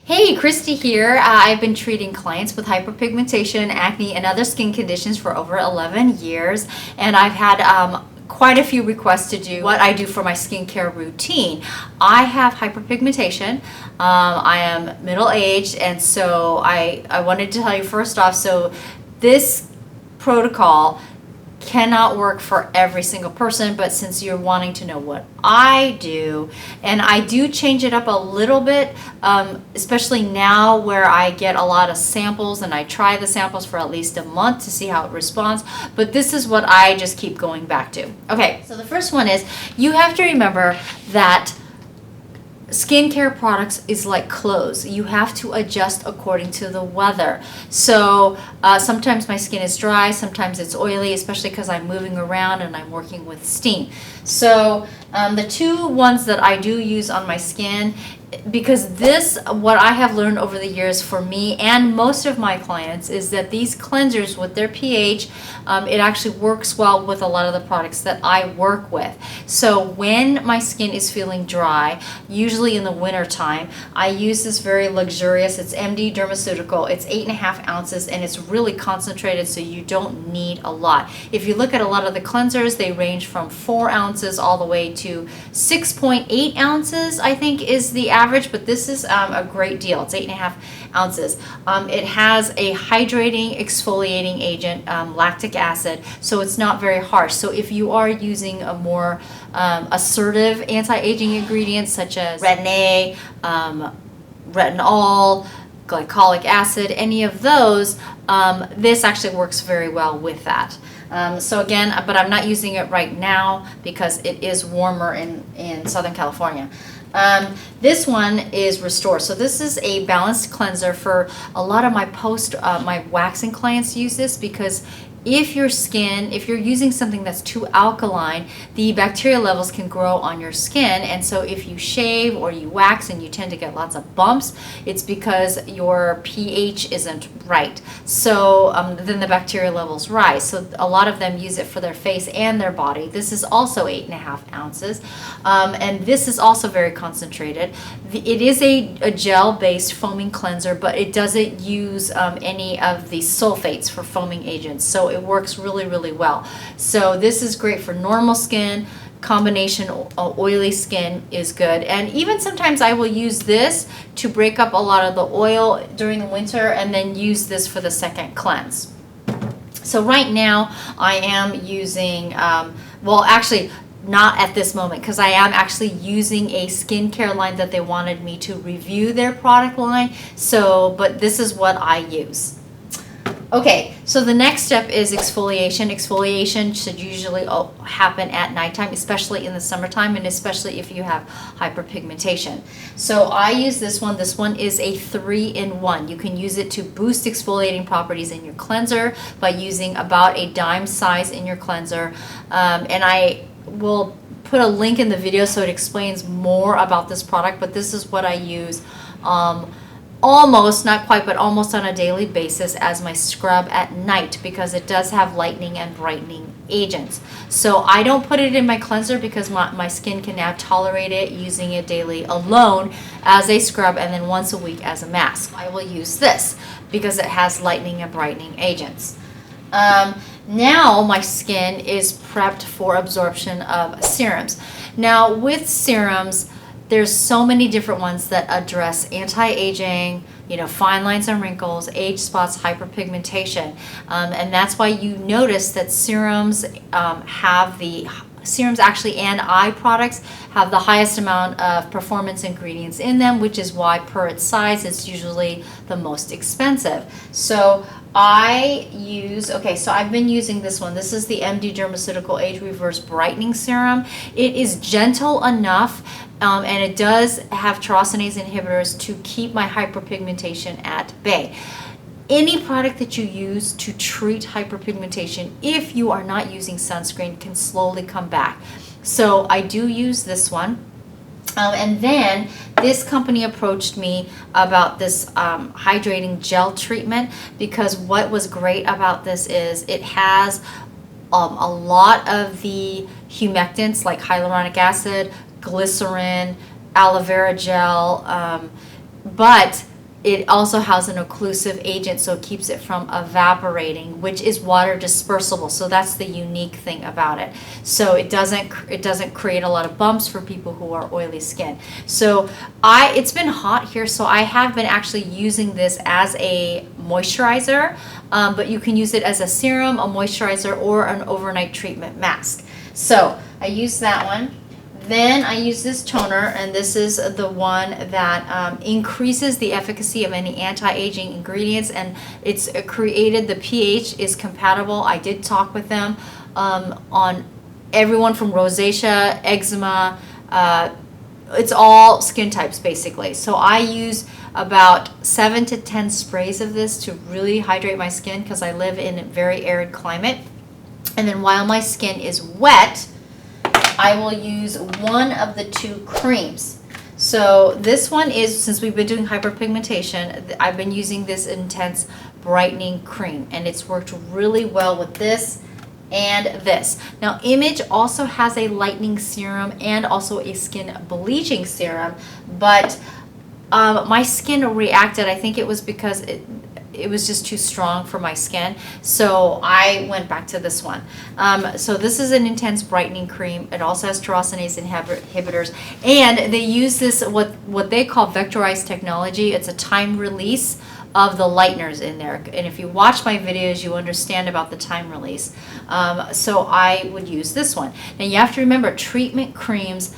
Hey, Christy here. I've been treating clients with hyperpigmentation, acne, and other skin conditions for over 11 years, and I've had quite a few requests to do what I do for my skincare routine. I have hyperpigmentation. I am middle-aged, and so I wanted to tell you first off, so this protocol cannot work for every single person, but since you're wanting to know what I do, and I do change it up a little bit, especially now where I get a lot of samples and I try the samples for at least a month to see how it responds, but this is what I just keep going back to. Okay, so the first one is you have to remember that skincare products is like clothes. You have to adjust according to the weather. So sometimes my skin is dry, sometimes it's oily, especially because I'm moving around and I'm working with steam. So the two ones that I do use on my skin, because what I have learned over the years for me and most of my clients is that these cleansers with their pH, it actually works well with a lot of the products that I work with. So when my skin is feeling dry, usually in the winter time, I use this very luxurious, it's MD Dermaceutical, it's 8.5 ounces and it's really concentrated, so you don't need a lot. If you look at a lot of the cleansers, they range from 4 ounces all the way to 6.8 ounces, I think is the average, but this is a great deal. It's 8.5 ounces. It has a hydrating exfoliating agent, lactic acid, so it's not very harsh. So if you are using a more assertive anti-aging ingredients such as retin-A, retinol, glycolic acid, any of those, this actually works very well with that. So again, but I'm not using it right now because it is warmer in Southern California. This one is Restore. So this is a balanced cleanser for a lot of my my waxing clients use this because if you're using something that's too alkaline, the bacteria levels can grow on your skin, and so if you shave or you wax and you tend to get lots of bumps, it's because your pH isn't right. So then the bacteria levels rise. So a lot of them use it for their face and their body. This is also 8.5 ounces, and this is also very concentrated. It is a gel-based foaming cleanser, but it doesn't use any of the sulfates for foaming agents. So it works really, really well. So this is great for normal skin. Combination oily skin is good, and even sometimes I will use this to break up a lot of the oil during the winter and then use this for the second cleanse. So right now I am using well, actually not at this moment, because I am actually using a skincare line that they wanted me to review their product line, but this is what I use. Okay, so the next step is exfoliation. Exfoliation should usually happen at nighttime, especially in the summertime, and especially if you have hyperpigmentation. So I use this one. This one is a 3-in-1. You can use it to boost exfoliating properties in your cleanser by using about a dime size in your cleanser. And I will put a link in the video so it explains more about this product, but this is what I use almost, not quite, but almost on a daily basis as my scrub at night, because it does have lightening and brightening agents. So I don't put it in my cleanser because my skin can now tolerate it, using it daily alone as a scrub and then once a week as a mask. I will use this because it has lightening and brightening agents. Now my skin is prepped for absorption of serums. Now with serums, there's so many different ones that address anti-aging, fine lines and wrinkles, age spots, hyperpigmentation, and that's why you notice that serums actually and eye products have the highest amount of performance ingredients in them, which is why per its size it's usually the most expensive. So I've been using this one. This is the MD Dermaceutical Age Reverse Brightening Serum. It is gentle enough, and it does have tyrosine inhibitors to keep my hyperpigmentation at bay. Any product that you use to treat hyperpigmentation, if you are not using sunscreen, can slowly come back. So I do use this one. And then this company approached me about this hydrating gel treatment, because what was great about this is it has a lot of the humectants like hyaluronic acid, glycerin, aloe vera gel, but it also has an occlusive agent, so it keeps it from evaporating, which is water dispersible. So that's the unique thing about it. So it doesn't create a lot of bumps for people who are oily skin. So it's been hot here, so I have been actually using this as a moisturizer, but you can use it as a serum, a moisturizer, or an overnight treatment mask. So I use that one. Then I use this toner, and this is the one that increases the efficacy of any anti-aging ingredients, and it's created, the pH is compatible. I did talk with them on everyone from rosacea, eczema, it's all skin types basically. So I use about 7 to 10 sprays of this to really hydrate my skin because I live in a very arid climate. And then while my skin is wet, I will use one of the 2 creams. So this one is, since we've been doing hyperpigmentation, I've been using this Intense Brightening Cream, and it's worked really well with this and this. Now Image also has a lightening serum and also a skin bleaching serum, but my skin reacted. I think it was because it was just too strong for my skin, so I went back to this one. So this is an Intense Brightening Cream. It also has Tyrsoinase inhibitors, and they use this what they call vectorized technology. It's a time release of the lighteners in there, and if you watch my videos, you understand about the time release. So I would use this one. Now you have to remember, treatment creams,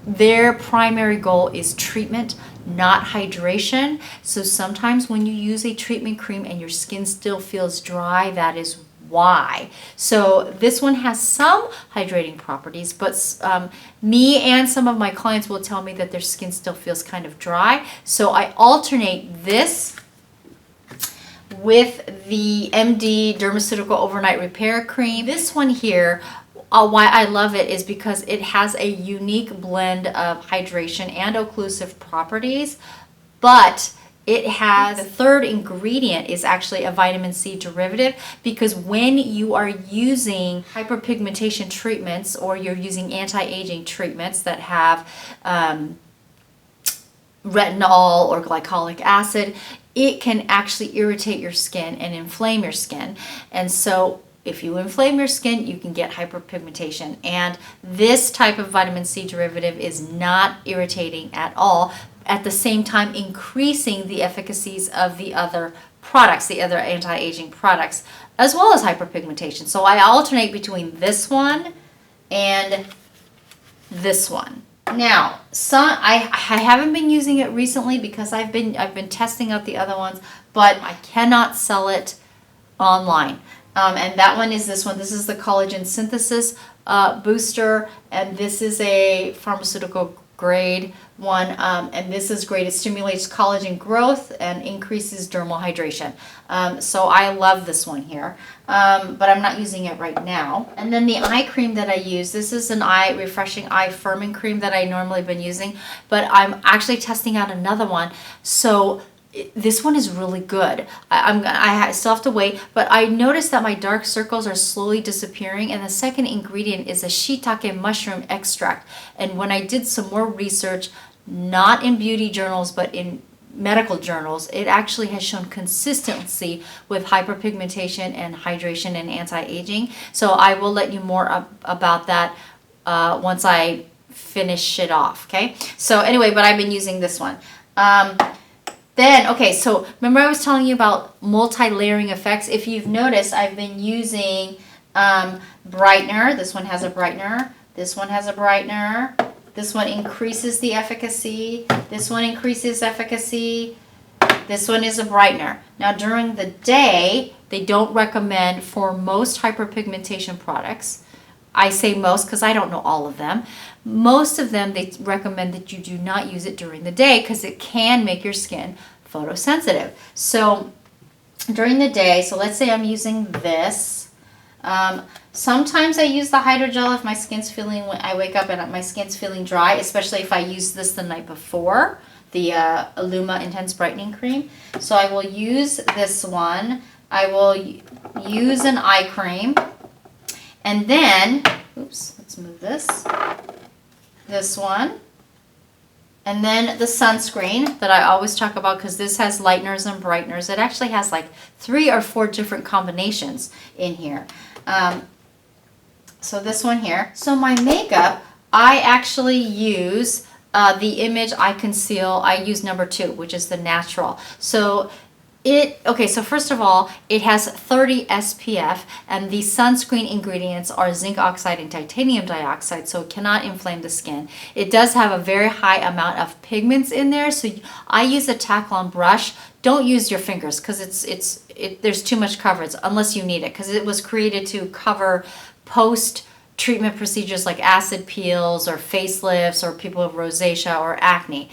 their primary goal is treatment, not hydration. So sometimes when you use a treatment cream and your skin still feels dry, that is why. So this one has some hydrating properties, but me and some of my clients will tell me that their skin still feels kind of dry. So I alternate this with the MD Dermaceutical Overnight Repair Cream. This one here, why I love it is because it has a unique blend of hydration and occlusive properties, but it has, the third ingredient is actually a vitamin C derivative, because when you are using hyperpigmentation treatments or you're using anti-aging treatments that have retinol or glycolic acid, it can actually irritate your skin and inflame your skin. And so if you inflame your skin, you can get hyperpigmentation. And this type of vitamin C derivative is not irritating at all, at the same time increasing the efficacies of the other products, the other anti-aging products, as well as hyperpigmentation. So I alternate between this one and this one. Now, I haven't been using it recently because I've been testing out the other ones, but I cannot sell it online. And that one is this one. This is the collagen synthesis booster, and this is a pharmaceutical grade one, and this is great. It stimulates collagen growth and increases dermal hydration. So I love this one here, but I'm not using it right now. And then the eye cream that I use, this is an refreshing eye firming cream that I normally been using, but I'm actually testing out another one. So this one is really good. I still have to wait, but I noticed that my dark circles are slowly disappearing, and the second ingredient is a shiitake mushroom extract. And when I did some more research, not in beauty journals, but in medical journals, it actually has shown consistency with hyperpigmentation and hydration and anti-aging. So I will let you more about that once I finish it off, okay? So anyway, but I've been using this one. Then, okay, so remember I was telling you about multi-layering effects. If you've noticed, I've been using brightener. This one has a brightener. This one has a brightener. This one increases the efficacy. This one increases efficacy. This one is a brightener. Now, during the day, they don't recommend for most hyperpigmentation products. I say most because I don't know all of them. Most of them, they recommend that you do not use it during the day because it can make your skin photosensitive. So during the day, so let's say I'm using this. Sometimes I use the hydrogel if my skin's feeling, when I wake up and my skin's feeling dry, especially if I use this the night before, the Illuma Intense Brightening Cream. So I will use this one. I will use an eye cream. And then, oops, let's move this. This one. And then the sunscreen that I always talk about, because this has lighteners and brighteners. It actually has like 3 or 4 different combinations in here. So this one here. So my makeup, I actually use the Image I Conceal. I use number 2, which is the natural. So so first of all, it has 30 SPF, and the sunscreen ingredients are zinc oxide and titanium dioxide, so it cannot inflame the skin. It does have a very high amount of pigments in there, so I use a tack-on brush. Don't use your fingers, because there's too much coverage unless you need it, because it was created to cover post-treatment procedures like acid peels or facelifts or people with rosacea or acne.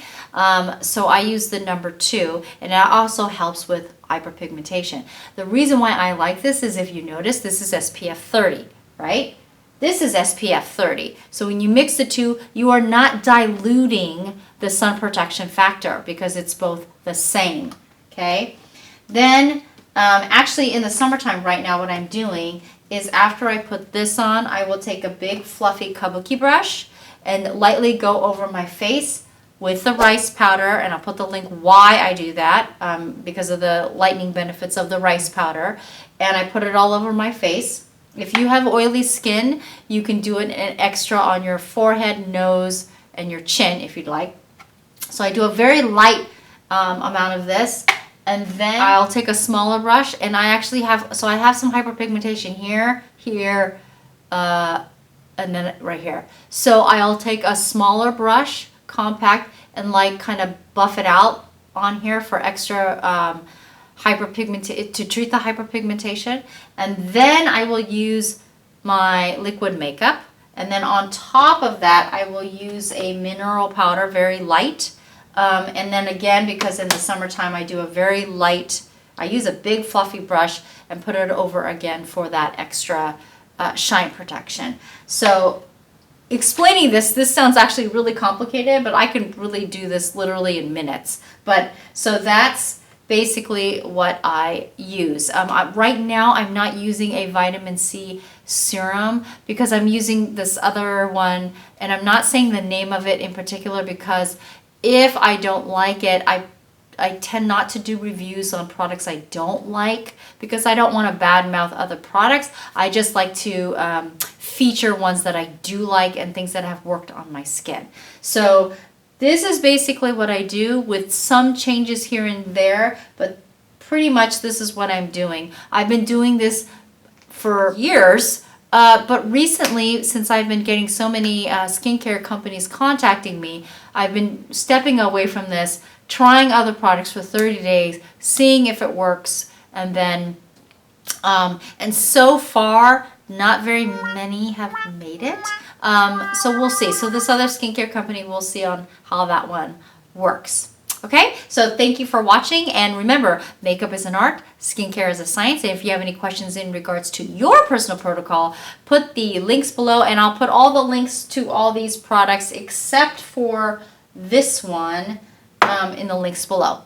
So I use the number 2, and it also helps with hyperpigmentation. The reason why I like this is, if you notice, this is SPF 30, right? This is SPF 30. So when you mix the two, you are not diluting the sun protection factor, because it's both the same, okay? Then actually in the summertime right now, what I'm doing is, after I put this on, I will take a big fluffy kabuki brush and lightly go over my face with the rice powder, and I'll put the link why I do that, because of the lightening benefits of the rice powder, and I put it all over my face. If you have oily skin, you can do an extra on your forehead, nose, and your chin if you'd like. So I do a very light amount of this, and then I'll take a smaller brush, and I actually have, so I have some hyperpigmentation here, and then right here. So I'll take a smaller brush, compact, and like kind of buff it out on here for extra hyperpigmentation, to treat the hyperpigmentation. And then I will use my liquid makeup, and then on top of that I will use a mineral powder, very light. And then again, because in the summertime I do a very light, I use a big fluffy brush and put it over again for that extra shine protection. So explaining this sounds actually really complicated, but I can really do this literally in minutes. But so that's basically what I use. Right now I'm not using a vitamin C serum, because I'm using this other one, and I'm not saying the name of it in particular, because if I don't like it, I tend not to do reviews on products I don't like, because I don't want to badmouth other products. I just like to feature ones that I do like and things that have worked on my skin. So this is basically what I do, with some changes here and there, but pretty much this is what I'm doing. I've been doing this for years, but recently, since I've been getting so many skincare companies contacting me, I've been stepping away from this, trying other products for 30 days, seeing if it works, and then, and so far, not very many have made it. So we'll see. So this other skincare company, we'll see on how that one works. Okay, so thank you for watching, and remember, makeup is an art, skincare is a science, and if you have any questions in regards to your personal protocol, put the links below, and I'll put all the links to all these products except for this one in the links below.